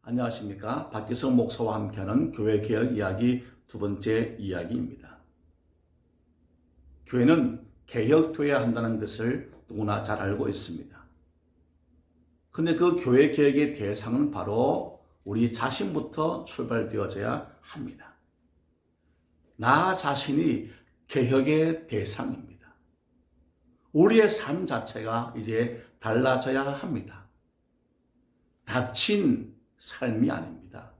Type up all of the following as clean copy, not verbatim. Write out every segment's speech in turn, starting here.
안녕하십니까. 박기성 목사와 함께하는 교회개혁 이야기 두 번째 이야기입니다. 교회는 개혁되어야 한다는 것을 누구나 잘 알고 있습니다. 근데 그 교회 개혁의 대상은 바로 우리 자신부터 출발되어져야 합니다. 나 자신이 개혁의 대상입니다. 우리의 삶 자체가 이제 달라져야 합니다. 닫힌 삶이 아닙니다.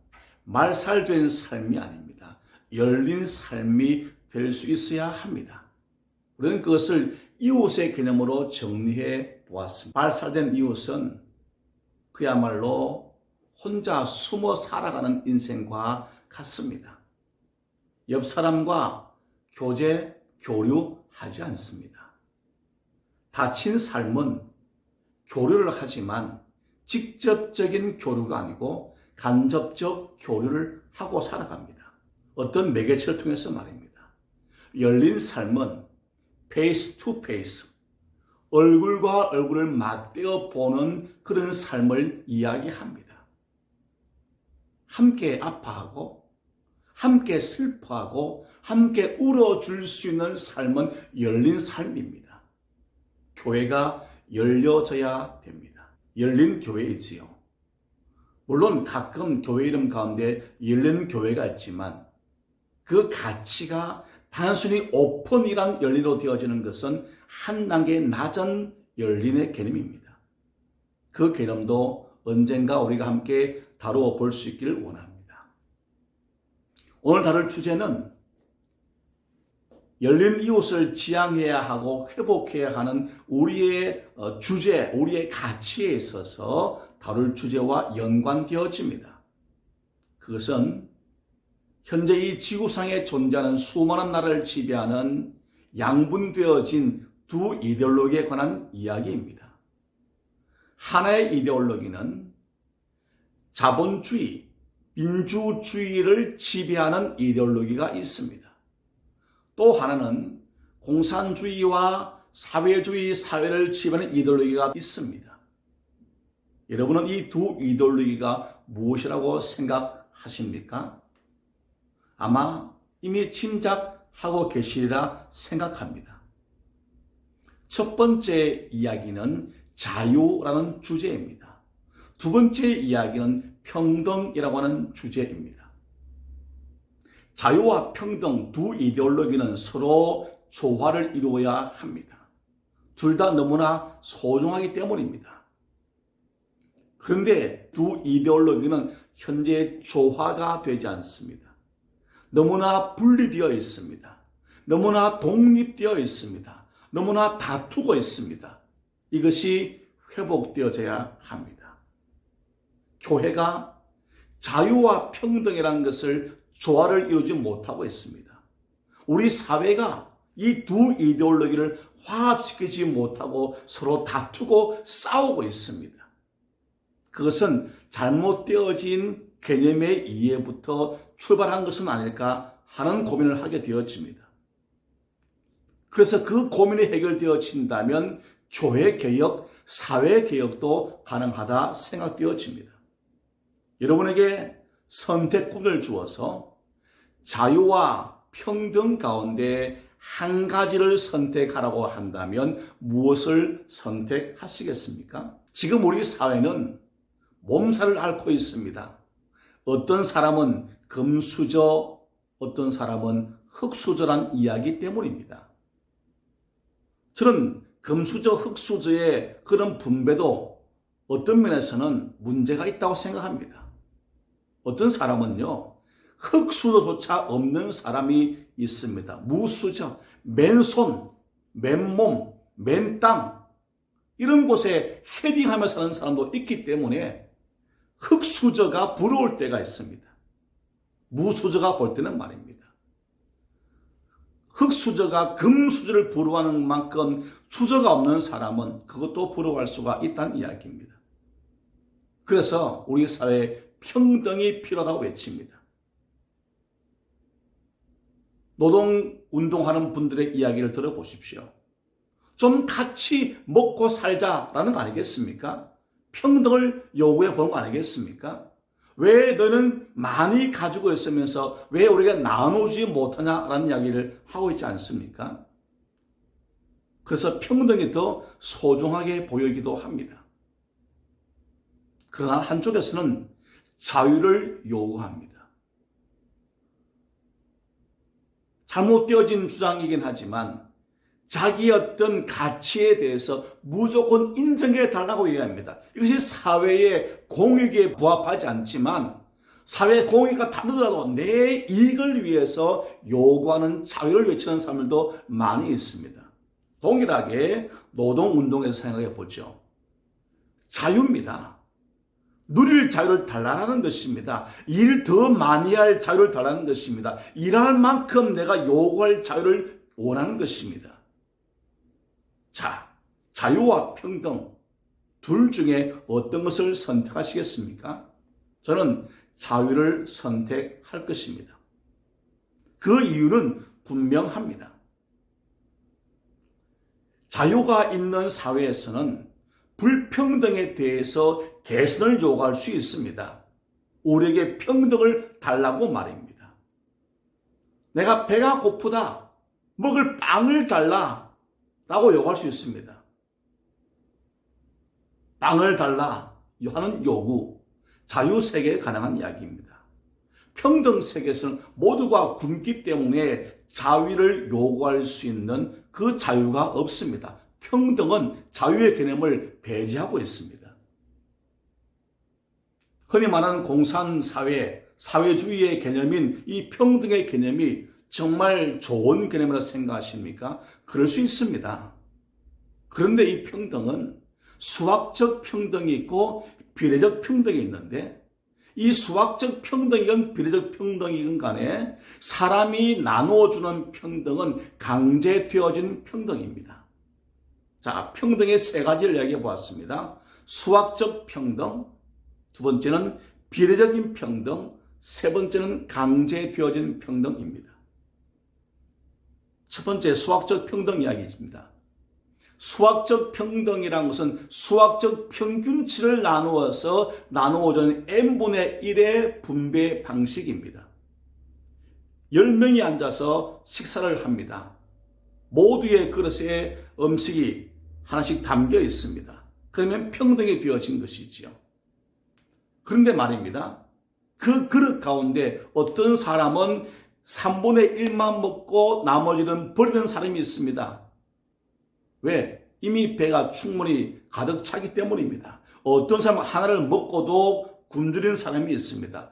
말살된 삶이 아닙니다. 열린 삶이 될 수 있어야 합니다. 우리는 그것을 이웃의 개념으로 정리해 보았습니다. 말살된 이웃은 그야말로 혼자 숨어 살아가는 인생과 같습니다. 옆 사람과 교류하지 않습니다. 닫힌 삶은 교류를 하지만 직접적인 교류가 아니고 간접적 교류를 하고 살아갑니다. 어떤 매개체를 통해서 말입니다. 열린 삶은 페이스 투 페이스, 얼굴과 얼굴을 맞대어 보는 그런 삶을 이야기합니다. 함께 아파하고 함께 슬퍼하고 함께 울어줄 수 있는 삶은 열린 삶입니다. 교회가 열려져야 됩니다. 열린 교회이지요. 물론 가끔 교회 이름 가운데 열린 교회가 있지만 그 가치가 단순히 오픈이란 열린으로 되어지는 것은 한 단계 낮은 열린의 개념입니다. 그 개념도 언젠가 우리가 함께 다루어 볼 수 있기를 원합니다. 오늘 다룰 주제는 열린 이웃을 지향해야 하고 회복해야 하는 우리의 주제, 우리의 가치에 있어서 다룰 주제와 연관되어집니다. 그것은 현재 이 지구상에 존재하는 수많은 나라를 지배하는 양분되어진 두 이데올로기에 관한 이야기입니다. 하나의 이데올로기는 자본주의, 민주주의를 지배하는 이데올로기가 있습니다. 또 하나는 공산주의와 사회주의 사회를 지배하는 이데올로기가 있습니다. 여러분은 이 두 이데올로기가 무엇이라고 생각하십니까? 아마 이미 짐작하고 계시리라 생각합니다. 첫 번째 이야기는 자유라는 주제입니다. 두 번째 이야기는 평등이라고 하는 주제입니다. 자유와 평등 두 이데올로기는 서로 조화를 이루어야 합니다. 둘 다 너무나 소중하기 때문입니다. 그런데 두 이데올로기는 현재 조화가 되지 않습니다. 너무나 분리되어 있습니다. 너무나 독립되어 있습니다. 너무나 다투고 있습니다. 이것이 회복되어져야 합니다. 교회가 자유와 평등이라는 것을 조화를 이루지 못하고 있습니다. 우리 사회가 이 두 이데올로기를 화합시키지 못하고 서로 다투고 싸우고 있습니다. 그것은 잘못되어진 개념의 이해부터 출발한 것은 아닐까 하는 고민을 하게 되어집니다. 그래서 그 고민이 해결되어진다면 교회 개혁, 사회 개혁도 가능하다 생각되어집니다. 여러분에게 선택권을 주어서 자유와 평등 가운데 한 가지를 선택하라고 한다면 무엇을 선택하시겠습니까? 지금 우리 사회는 몸살을 앓고 있습니다. 어떤 사람은 금수저, 어떤 사람은 흑수저란 이야기 때문입니다. 저는 금수저, 흑수저의 그런 분배도 어떤 면에서는 문제가 있다고 생각합니다. 어떤 사람은요, 흑수저조차 없는 사람이 있습니다. 무수저, 맨손, 맨몸, 맨땅 이런 곳에 헤딩하며 사는 사람도 있기 때문에 흑수저가 부러울 때가 있습니다. 무수저가 볼 때는 말입니다. 흑수저가 금수저를 부러워하는 만큼 수저가 없는 사람은 그것도 부러워할 수가 있다는 이야기입니다. 그래서 우리 사회에 평등이 필요하다고 외칩니다. 노동운동하는 분들의 이야기를 들어보십시오. 좀 같이 먹고 살자라는 거 아니겠습니까? 평등을 요구해 보는 거 아니겠습니까? 왜 너는 많이 가지고 있으면서 왜 우리가 나누지 못하냐라는 이야기를 하고 있지 않습니까? 그래서 평등이 더 소중하게 보이기도 합니다. 그러나 한쪽에서는 자유를 요구합니다. 잘못되어진 주장이긴 하지만 자기의 어떤 가치에 대해서 무조건 인정해 달라고 얘기합니다. 이것이 사회의 공익에 부합하지 않지만 사회 공익과 다르더라도 내 이익을 위해서 요구하는 자유를 외치는 사람들도 많이 있습니다. 동일하게 노동운동에서 생각해 보죠. 자유입니다. 누릴 자유를 달라는 것입니다. 일 더 많이 할 자유를 달라는 것입니다. 일할 만큼 내가 요구할 자유를 원하는 것입니다. 자, 자유와 평등 둘 중에 어떤 것을 선택하시겠습니까? 저는 자유를 선택할 것입니다. 그 이유는 분명합니다. 자유가 있는 사회에서는 불평등에 대해서 개선을 요구할 수 있습니다. 우리에게 평등을 달라고 말입니다. 내가 배가 고프다. 먹을 빵을 달라. 라고 요구할 수 있습니다. 빵을 달라 하는 요구. 자유세계에 가능한 이야기입니다. 평등세계에서는 모두가 굶기 때문에 자유를 요구할 수 있는 그 자유가 없습니다. 평등은 자유의 개념을 배제하고 있습니다. 흔히 말하는 공산사회, 사회주의의 개념인 이 평등의 개념이 정말 좋은 개념이라고 생각하십니까? 그럴 수 있습니다. 그런데 이 평등은 수학적 평등이 있고 비례적 평등이 있는데 이 수학적 평등이건 비례적 평등이건 간에 사람이 나누어주는 평등은 강제되어진 평등입니다. 자, 평등의 세 가지를 이야기해 보았습니다. 수학적 평등, 두 번째는 비례적인 평등, 세 번째는 강제되어진 평등입니다. 첫 번째 수학적 평등 이야기입니다. 수학적 평등이란 것은 수학적 평균치를 나누어주는 n분의 1의 분배 방식입니다. 10명이 앉아서 식사를 합니다. 모두의 그릇에 음식이 하나씩 담겨 있습니다. 그러면 평등이 되어진 것이지요. 그런데 말입니다. 그 그릇 가운데 어떤 사람은 3분의 1만 먹고 나머지는 버리는 사람이 있습니다. 왜? 이미 배가 충분히 가득 차기 때문입니다. 어떤 사람은 하나를 먹고도 굶주리는 사람이 있습니다.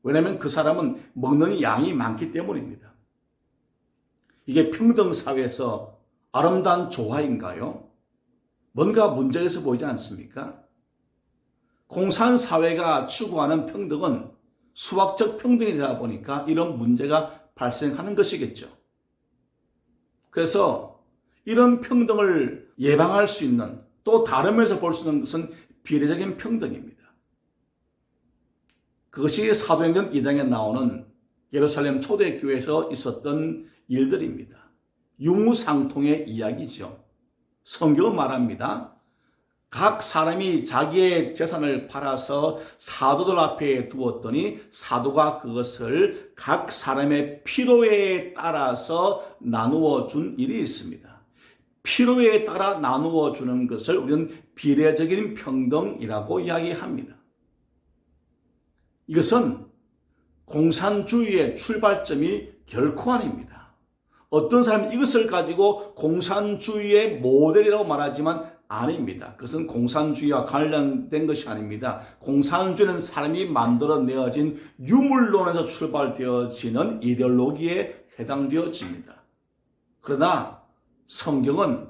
왜냐하면 그 사람은 먹는 양이 많기 때문입니다. 이게 평등사회에서 아름다운 조화인가요? 뭔가 문제가 있어 보이지 않습니까? 공산사회가 추구하는 평등은 수학적 평등이 되다 보니까 이런 문제가 발생하는 것이겠죠. 그래서 이런 평등을 예방할 수 있는 또 다른 면에서 볼 수 있는 것은 비례적인 평등입니다. 그것이 사도행전 2장에 나오는 예루살렘 초대교회에서 있었던 일들입니다. 유무상통의 이야기죠. 성경은 말합니다. 각 사람이 자기의 재산을 팔아서 사도들 앞에 두었더니 사도가 그것을 각 사람의 필요에 따라서 나누어 준 일이 있습니다. 필요에 따라 나누어 주는 것을 우리는 비례적인 평등이라고 이야기합니다. 이것은 공산주의의 출발점이 결코 아닙니다. 어떤 사람이 이것을 가지고 공산주의의 모델이라고 말하지만 아닙니다. 그것은 공산주의와 관련된 것이 아닙니다. 공산주의는 사람이 만들어내어진 유물론에서 출발되어지는 이데올로기에 해당되어집니다. 그러나 성경은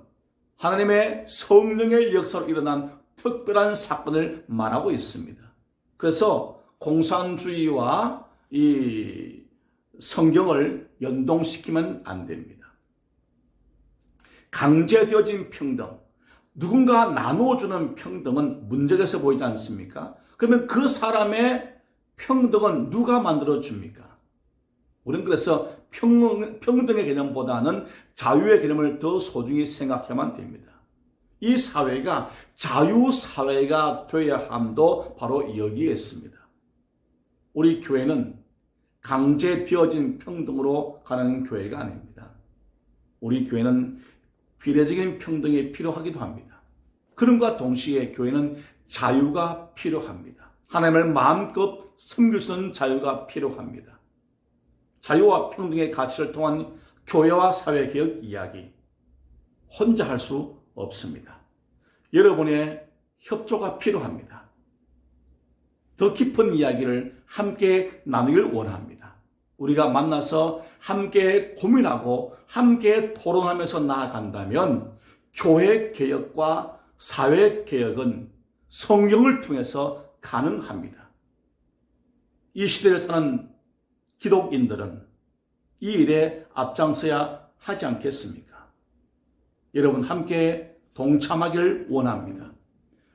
하나님의 성령의 역사로 일어난 특별한 사건을 말하고 있습니다. 그래서 공산주의와 이 성경을 연동시키면 안 됩니다. 강제되어진 평등, 누군가 나누어주는 평등은 문제가 있어 보이지 않습니까? 그러면 그 사람의 평등은 누가 만들어줍니까? 우리는 그래서 평등의 개념보다는 자유의 개념을 더 소중히 생각해야만 됩니다. 이 사회가 자유사회가 되어야 함도 바로 여기에 있습니다. 우리 교회는 강제 되어진 평등으로 가는 교회가 아닙니다. 우리 교회는 비례적인 평등이 필요하기도 합니다. 그럼과 동시에 교회는 자유가 필요합니다. 하나님을 마음껏 섬길 수 있는 자유가 필요합니다. 자유와 평등의 가치를 통한 교회와 사회개혁 이야기, 혼자 할 수 없습니다. 여러분의 협조가 필요합니다. 더 깊은 이야기를 함께 나누길 원합니다. 우리가 만나서 함께 고민하고 함께 토론하면서 나아간다면 교회 개혁과 사회 개혁은 성경을 통해서 가능합니다. 이 시대를 사는 기독인들은 이 일에 앞장서야 하지 않겠습니까? 여러분 함께 동참하기를 원합니다.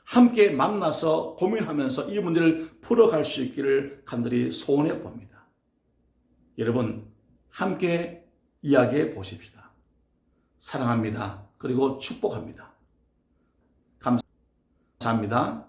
함께 만나서 고민하면서 이 문제를 풀어갈 수 있기를 간절히 소원해 봅니다. 여러분 함께 이야기해 보십시다. 사랑합니다. 그리고 축복합니다. 감사합니다.